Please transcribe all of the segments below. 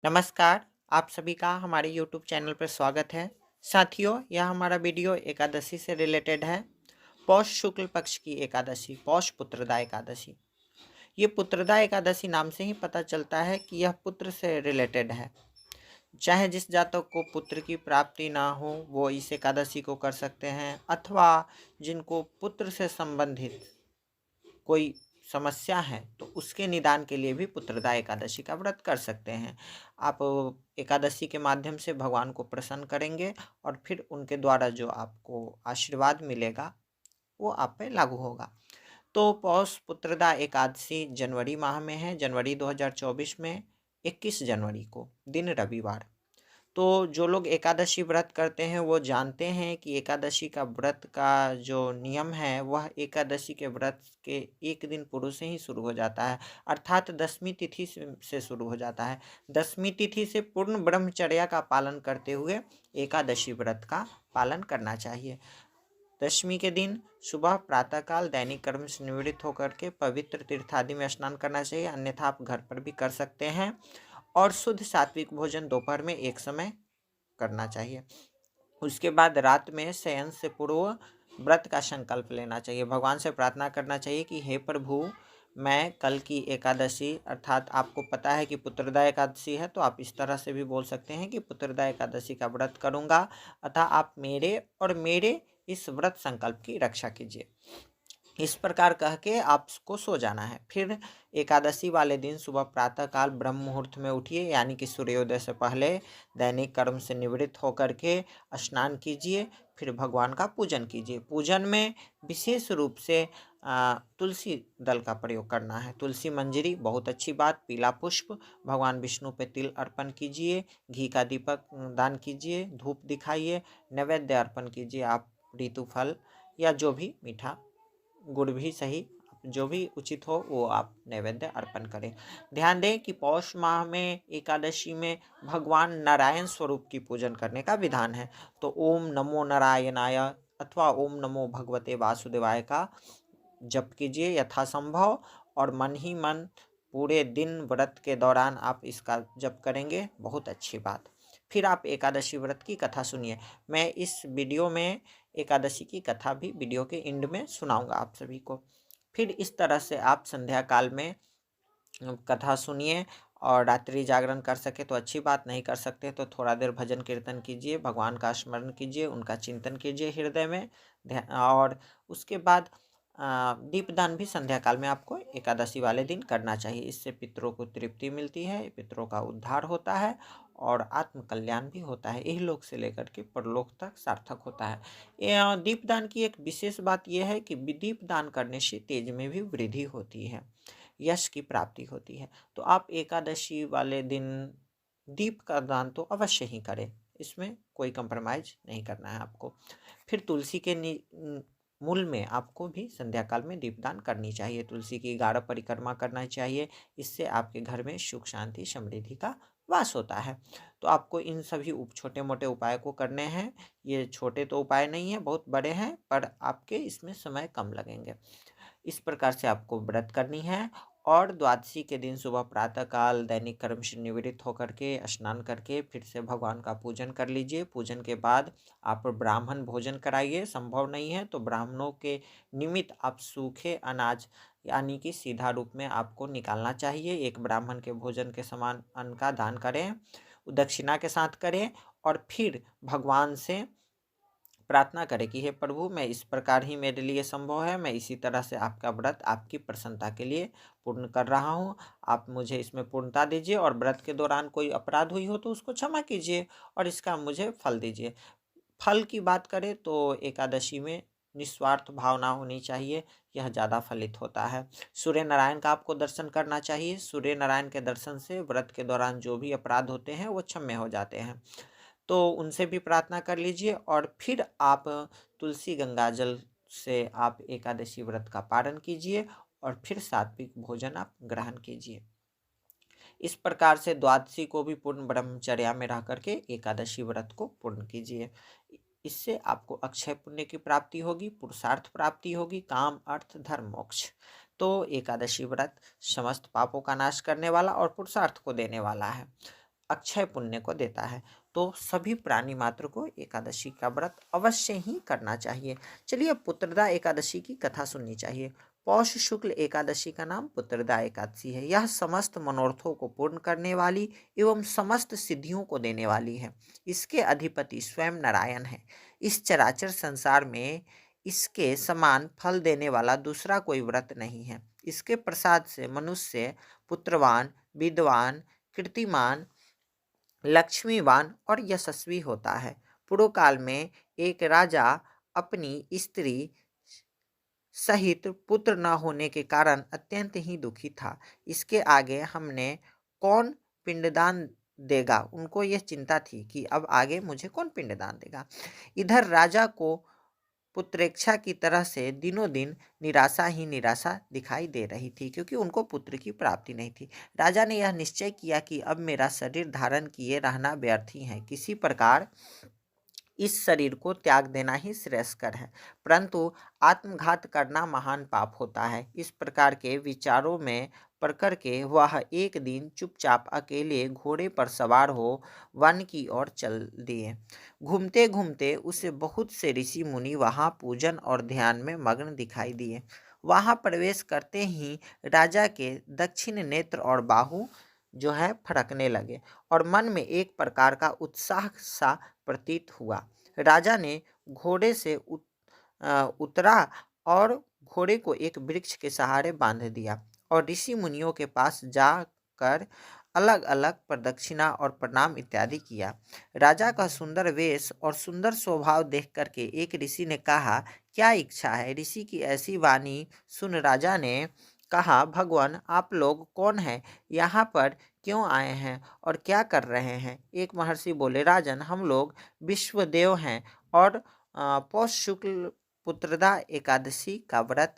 नमस्कार, आप सभी का हमारे YouTube चैनल पर स्वागत है। साथियों, यह हमारा वीडियो एकादशी से रिलेटेड है। पौष शुक्ल पक्ष की एकादशी, पौष पुत्रदा एकादशी। ये पुत्रदा एकादशी नाम से ही पता चलता है कि यह पुत्र से रिलेटेड है। चाहे जिस जातक को पुत्र की प्राप्ति ना हो, वो इस एकादशी को कर सकते हैं, अथवा जिनको पुत्र से संबंधित कोई समस्या है तो उसके निदान के लिए भी पुत्रदा एकादशी का व्रत कर सकते हैं। आप एकादशी के माध्यम से भगवान को प्रसन्न करेंगे और फिर उनके द्वारा जो आपको आशीर्वाद मिलेगा वो आप पे लागू होगा। तो पौष पुत्रदा एकादशी जनवरी माह में है, जनवरी 2024 में 21 जनवरी को, दिन रविवार। तो जो लोग एकादशी व्रत करते हैं वो जानते हैं कि एकादशी का व्रत का जो नियम है वह एकादशी के व्रत के एक दिन पूर्व से ही शुरू हो जाता है, अर्थात दसवीं तिथि से शुरू हो जाता है। दसवीं तिथि से पूर्ण ब्रह्मचर्या का पालन करते हुए एकादशी व्रत का पालन करना चाहिए। दशमी के दिन सुबह प्रातःकाल दैनिक कर्म से निवृत्त होकर के पवित्र तीर्थ आदि में स्नान करना चाहिए, अन्यथा आप घर पर भी कर सकते हैं। और शुद्ध सात्विक भोजन दोपहर में एक समय करना चाहिए। उसके बाद रात में शयन से पूर्व व्रत का संकल्प लेना चाहिए। भगवान से प्रार्थना करना चाहिए कि हे प्रभु, मैं कल की एकादशी, अर्थात आपको पता है कि पुत्रदा एकादशी है तो आप इस तरह से भी बोल सकते हैं कि पुत्रदा एकादशी का व्रत करूँगा, अतः आप मेरे और मेरे इस व्रत संकल्प की रक्षा कीजिए। इस प्रकार कह के आपको सो जाना है। फिर एकादशी वाले दिन सुबह प्रातःकाल ब्रह्म मुहूर्त में उठिए, यानी कि सूर्योदय से पहले दैनिक कर्म से निवृत्त होकर के स्नान कीजिए। फिर भगवान का पूजन कीजिए। पूजन में विशेष रूप से तुलसी दल का प्रयोग करना है। तुलसी मंजरी बहुत अच्छी बात, पीला पुष्प, भगवान विष्णु पे तिल अर्पण कीजिए, घी का दीपक दान कीजिए, धूप दिखाइए, नैवेद्य अर्पण कीजिए। आप ऋतु फल या जो भी मीठा, गुड़ भी सही, जो भी उचित हो वो आप नैवेद्य अर्पण करें। ध्यान दें कि पौष माह में एकादशी में भगवान नारायण स्वरूप की पूजन करने का विधान है। तो ओम नमो नारायणाय अथवा ओम नमो भगवते वासुदेवाय का जप कीजिए यथासंभव, और मन ही मन पूरे दिन व्रत के दौरान आप इसका जप करेंगे, बहुत अच्छी बात। फिर आप एकादशी व्रत की कथा सुनिए। मैं इस वीडियो में एकादशी की कथा भी वीडियो के एंड में सुनाऊंगा आप सभी को। फिर इस तरह से आप संध्या काल में कथा सुनिए, और रात्रि जागरण कर सके तो अच्छी बात, नहीं कर सकते तो थोड़ा देर भजन कीर्तन कीजिए, भगवान का स्मरण कीजिए, उनका चिंतन कीजिए हृदय में। और उसके बाद दीपदान भी संध्या काल में आपको एकादशी वाले दिन करना चाहिए। इससे पितरों को तृप्ति मिलती है, पितरों का उद्धार होता है और आत्म कल्याण भी होता है। यही लोक से लेकर के परलोक तक सार्थक होता है। दीपदान की एक विशेष बात यह है कि दीपदान करने से तेज में भी वृद्धि होती है, यश की प्राप्ति होती है। तो आप एकादशी वाले दिन दीप का दान तो अवश्य ही करें, इसमें कोई कंप्रोमाइज नहीं करना है आपको। फिर तुलसी के मूल में आपको भी संध्या काल में दीपदान करनी चाहिए। तुलसी की 11 परिक्रमा करना चाहिए। इससे आपके घर में सुख शांति समृद्धि का वास होता है। तो आपको इन सभी छोटे मोटे उपाय को करने हैं। ये छोटे तो उपाय नहीं है, बहुत बड़े हैं, पर आपके इसमें समय कम लगेंगे। इस प्रकार से आपको व्रत करनी है। और द्वादशी के दिन सुबह प्रातःकाल दैनिक कर्म से निवृत्त होकर के स्नान करके फिर से भगवान का पूजन कर लीजिए। पूजन के बाद आप ब्राह्मण भोजन कराइए। संभव नहीं है तो ब्राह्मणों के निमित्त आप सूखे अनाज, यानी कि सीधा रूप में आपको निकालना चाहिए। एक ब्राह्मण के भोजन के समान अन्न का दान करें, दक्षिणा के साथ करें, और फिर भगवान से प्रार्थना करें कि हे प्रभु, मैं इस प्रकार ही मेरे लिए संभव है, मैं इसी तरह से आपका व्रत आपकी प्रसन्नता के लिए पूर्ण कर रहा हूँ। आप मुझे इसमें पूर्णता दीजिए, और व्रत के दौरान कोई अपराध हुई हो तो उसको क्षमा कीजिए और इसका मुझे फल दीजिए। फल की बात करें तो एकादशी में निस्वार्थ भावना होनी चाहिए, यह ज़्यादा फलित होता है। सूर्य नारायण का आपको दर्शन करना चाहिए। सूर्य नारायण के दर्शन से व्रत के दौरान जो भी अपराध होते हैं वो क्षम्य हो जाते हैं। तो उनसे भी प्रार्थना कर लीजिए, और फिर आप तुलसी गंगा जल से आप एकादशी व्रत का पारण कीजिए, और फिर सात्विक भोजन आप ग्रहण कीजिए। इस प्रकार से द्वादशी को भी पूर्ण ब्रह्मचर्या में रह करके एकादशी व्रत को पूर्ण कीजिए। इससे आपको अक्षय पुण्य की प्राप्ति होगी, पुरुषार्थ प्राप्ति होगी, काम अर्थ धर्म मोक्ष। तो एकादशी व्रत समस्त पापों का नाश करने वाला और पुरुषार्थ को देने वाला है। अक्षय पुण्य को देता है। तो सभी प्राणी मात्र को एकादशी का व्रत अवश्य ही करना चाहिए। चलिए पुत्रदा एकादशी की कथा सुननी चाहिए। पौष शुक्ल एकादशी का नाम पुत्रदा एकादशी है। यह समस्त मनोरथों को पूर्ण करने वाली एवं समस्त सिद्धियों को देने वाली है। इसके अधिपति स्वयं नारायण है। इस चराचर संसार में इसके समान फल देने वाला दूसरा कोई व्रत नहीं है। इसके प्रसाद से मनुष्य पुत्रवान, विद्वान, कीर्तिमान, लक्ष्मीवान और यशस्वी होता है। पूर्व काल में एक राजा अपनी स्त्री सहित पुत्र न होने के कारण अत्यंत ही दुखी था। इसके आगे हमने कौन पिंडदान देगा, उनको यह चिंता थी कि अब आगे मुझे कौन पिंडदान देगा। इधर राजा को पुत्रेक्षा की तरह से दिनों दिन निराशा ही निराशा दिखाई दे रही थी, क्योंकि उनको पुत्र की प्राप्ति नहीं थी। राजा ने यह निश्चय किया कि अब मेरा शरीर धारण किए रहना व्यर्थ ही है, किसी प्रकार इस शरीर को त्याग देना ही श्रेयस्कर है। परंतु आत्मघात करना महान पाप होता है। इस प्रकार के विचारों में पड़कर के वह एक दिन चुपचाप अकेले घोड़े पर सवार हो वन की ओर चल दिए। घूमते घूमते उसे बहुत से ऋषि मुनि वहां पूजन और ध्यान में मग्न दिखाई दिए। वहां प्रवेश करते ही राजा के दक्षिण नेत्र और बाहु जो है फड़कने लगे और मन में एक प्रकार का उत्साह सा प्रतीत हुआ। राजा ने घोड़े से उतरा और घोड़े को एक वृक्ष के सहारे बांध दिया और ऋषि मुनियों के पास जाकर अलग अलग प्रदक्षिणा और प्रणाम इत्यादि किया। राजा का सुंदर वेश और सुंदर स्वभाव देख करके एक ऋषि ने कहा, क्या इच्छा है। ऋषि की ऐसी वाणी सुन राजा ने कहा, भगवान आप लोग कौन हैं, यहाँ पर क्यों आए हैं और क्या कर रहे हैं। एक महर्षि बोले, राजन हम लोग विश्वदेव हैं और पौष शुक्ल पुत्रदा एकादशी का व्रत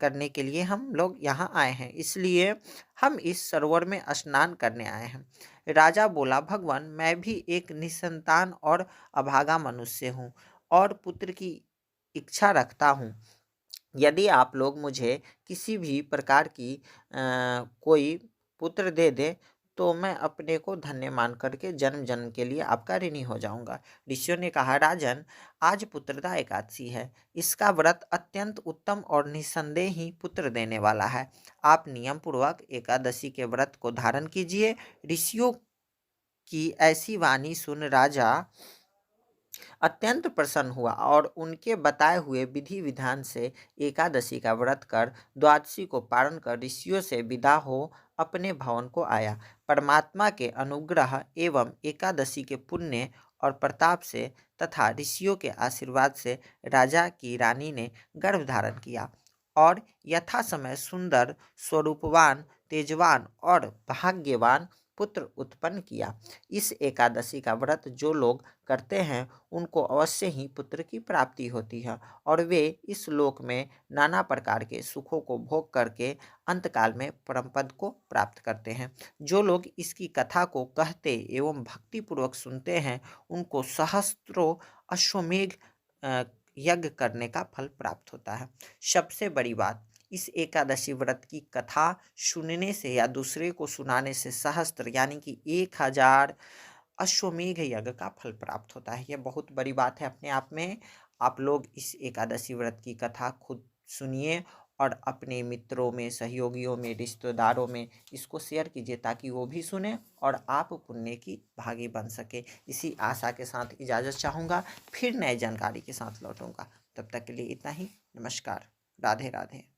करने के लिए हम लोग यहाँ आए हैं, इसलिए हम इस सरोवर में स्नान करने आए हैं। राजा बोला, भगवान मैं भी एक निसंतान और अभागा मनुष्य हूँ और पुत्र की इच्छा रखता हूँ। यदि आप लोग मुझे किसी भी प्रकार की कोई पुत्र दे दे तो मैं अपने को धन्य मान करके जन्म जन्म के लिए आपका ऋणी हो जाऊंगा। ऋषियों ने कहा, राजन आज पुत्रदा एकादशी है। इसका व्रत अत्यंत उत्तम और निसंदेह ही पुत्र देने वाला है। आप नियम पूर्वक एकादशी के व्रत को धारण कीजिए। ऋषियों की ऐसी वाणी सुन राजा अत्यंत प्रसन्न हुआ और उनके बताए हुए विधि विधान से एकादशी का व्रत कर द्वादशी को पारण कर ऋषियों से विदा हो अपने भवन को आया। परमात्मा के अनुग्रह एवं एकादशी के पुण्य और प्रताप से तथा ऋषियों के आशीर्वाद से राजा की रानी ने गर्भ धारण किया और यथा समय सुंदर, स्वरूपवान, तेजवान और भाग्यवान पुत्र उत्पन्न किया। इस एकादशी का व्रत जो लोग करते हैं उनको अवश्य ही पुत्र की प्राप्ति होती है और वे इस लोक में नाना प्रकार के सुखों को भोग करके अंतकाल में परमपद को प्राप्त करते हैं। जो लोग इसकी कथा को कहते एवं भक्तिपूर्वक सुनते हैं उनको सहस्त्रों अश्वमेघ यज्ञ करने का फल प्राप्त होता है। सबसे बड़ी बात, इस एकादशी व्रत की कथा सुनने से या दूसरे को सुनाने से सहस्त्र यानी कि 1000 अश्वमेघ यज्ञ का फल प्राप्त होता है। यह बहुत बड़ी बात है अपने आप में। आप लोग इस एकादशी व्रत की कथा खुद सुनिए और अपने मित्रों में, सहयोगियों में, रिश्तेदारों में इसको शेयर कीजिए ताकि वो भी सुने और आप पुण्य की भागी बन सके। इसी आशा के साथ इजाज़त चाहूँगा, फिर नए जानकारी के साथ लौटूंगा। तब तक के लिए इतना ही। नमस्कार। राधे राधे।